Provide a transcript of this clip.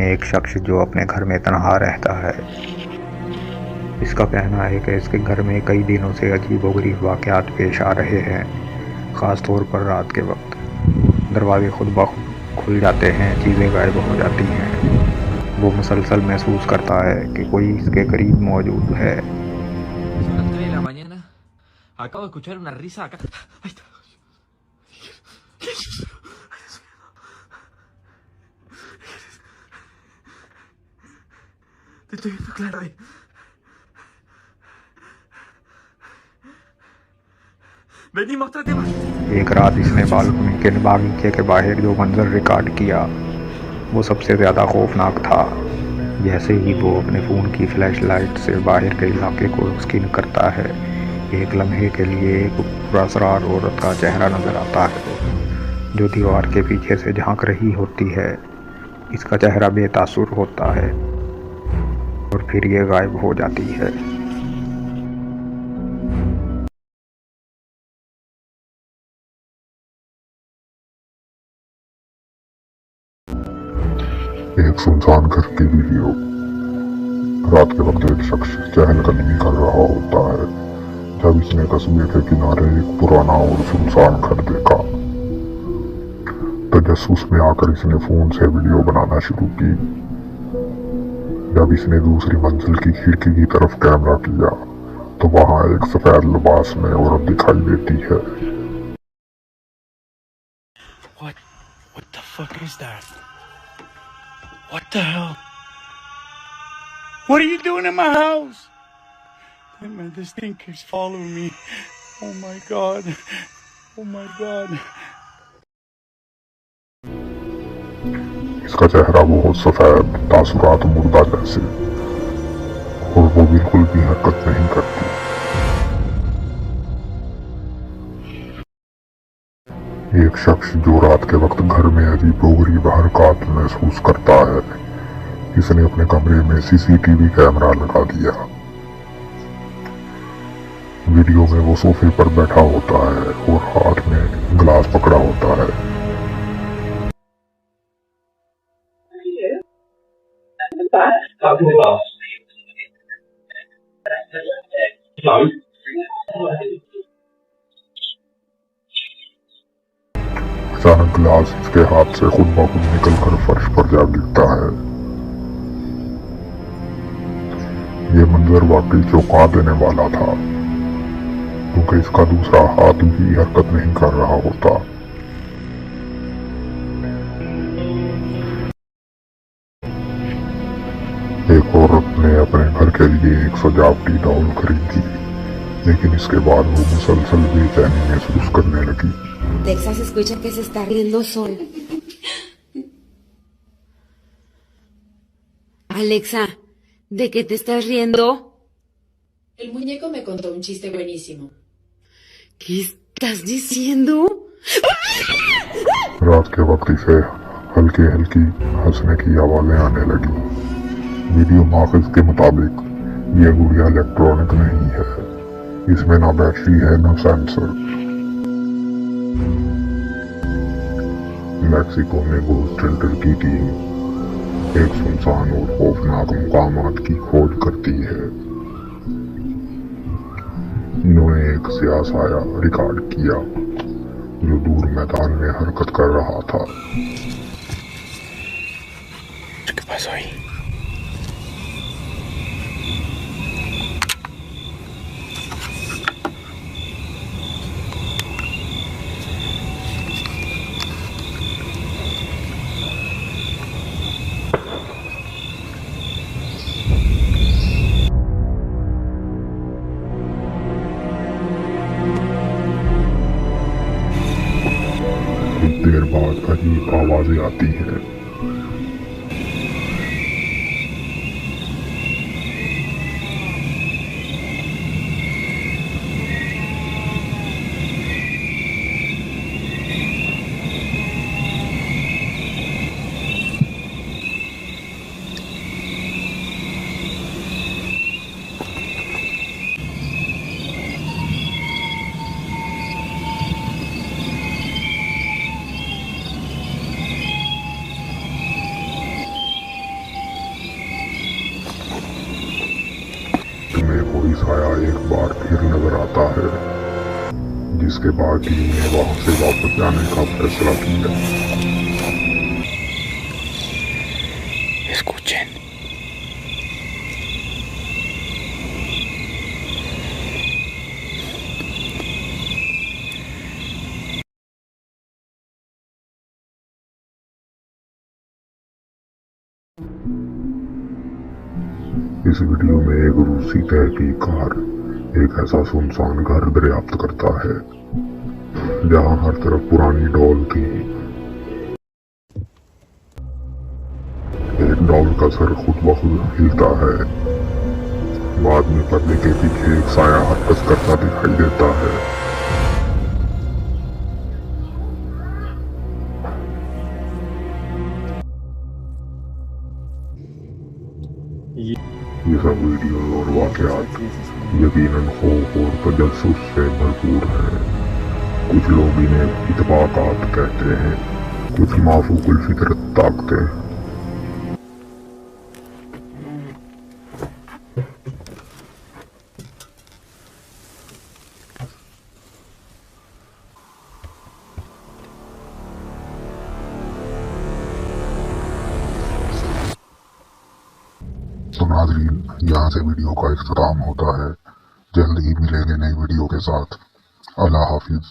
एक शख्स जो अपने घर में तन्हा रहता है। इसका कहना है कि इसके घर में कई दिनों से अजीबोगरीब वाक़यात पेश आ रहे हैं, ख़ास तौर पर रात के वक्त। दरवाजे खुद ब खुद खुल जाते हैं, चीज़ें गायब हो जाती हैं। वो मुसलसल महसूस करता है कि कोई इसके करीब मौजूद है। Son las 3 de la mañana. Acabo de escuchar una risa acá. Ahí está. Te estoy viendo claro ahí. Vení, mostrate más. एक रात इसने बालकनी के बागीचे के बाहर जो मंजर रिकॉर्ड किया वो सबसे ज़्यादा खौफनाक था। जैसे ही वो अपने फ़ोन की फ्लैशलाइट से बाहर के इलाके को स्कैन करता है, एक लम्हे के लिए एक पुरअसरार औरत का चेहरा नज़र आता है जो दीवार के पीछे से झांक रही होती है। इसका चेहरा बेतासुर होता है और फिर ये गायब हो जाती है। एक सुनसान घर की वीडियो। रात के वक्त एक शख्स चहलकदमी कर रहा होता है जब इसने कस्बे के किनारे एक पुराना और सुनसान घर देखा। तजस्सुस में आकर इसने फोन से वीडियो बनाना शुरू की। जब इसने दूसरी मंजिल की खिड़की की तरफ कैमरा किया तो वहां एक सफेद लिबास में औरत दिखाई देती है। What the fuck is that? What the hell? What are you doing in my house? Damn, man, this thing keeps following me. Oh my god. Oh my god. इसका चेहरा बहुत सफेद, तासुरात मुर्दा जैसे, और वो बिल्कुल भी हरकत नहीं करती। एक शख्स जो रात के वक्त घर में अजीबोगरीब हरकत महसूस करता है, इसने अपने कमरे में सीसीटीवी कैमरा लगा दिया। वीडियो में वो सोफे पर बैठा होता है और हाथ में गिलास पकड़ा होता है। अचानक गिलास इसके हाथ से खुद ब खुद निकलकर फर्श पर जा गिरता है। ये मंजर वाकई चौंका देने वाला था, क्योंकि इसका दूसरा हाथ भी हरकत नहीं कर रहा होता। एक औरत ने अपने घर के लिए एक सजावटी डॉल खरीदी, लेकिन इसके बाद वो मुसलसल बेचैनी महसूस करने लगी। Texas escucha que se está riendo Sol. Alexa, ¿de qué te estás riendo? El muñeco me contó un chiste buenísimo. ¿Qué estás diciendo? रात के वक्त इसे हल्की हल्की हंसने की आवाजें आने लगी। वीडियो माखिज के मुताबिक ये गुड़िया इलेक्ट्रॉनिक नहीं है, इसमें ना बैटरी है ना सेंसर। मैक्सिको में घोस्ट हंटर की टीम एक सुनसान और खौफनाक मुकामात की खोज करती है। इन्होंने एक स्याह साया रिकॉर्ड किया जो दूर मैदान में हरकत कर रहा था। ¿Qué pasó ahí? कुछ देर बाद अजीब आवाजें आती हैं। साया एक बार फिर नजर आता है, जिसके बाद टीम ने वहां से वापस जाने का फैसला किया। Escuchen. इस वीडियो में एक रूसी तहकीककार एक ऐसा सुनसान घर दरियाफ्त करता है जहां हर तरफ पुरानी डॉल थी। एक डॉल का सर खुद ब खुद हिलता है। बाद में पर्दे के पीछे एक साया हरकत करता दिखाई देता है। ये सब वीडियो और वाकयात यकीनन खौफ और तजस्सुस से भरपूर है। कुछ लोग इन्हें इत्तफाकात कहते हैं, कुछ माफूकुल फितरत ताकतें। तो नाज़रीन, यहाँ से वीडियो का इख्तिताम होता है। जल्द ही मिलेंगे नई वीडियो के साथ। अल्लाह हाफिज।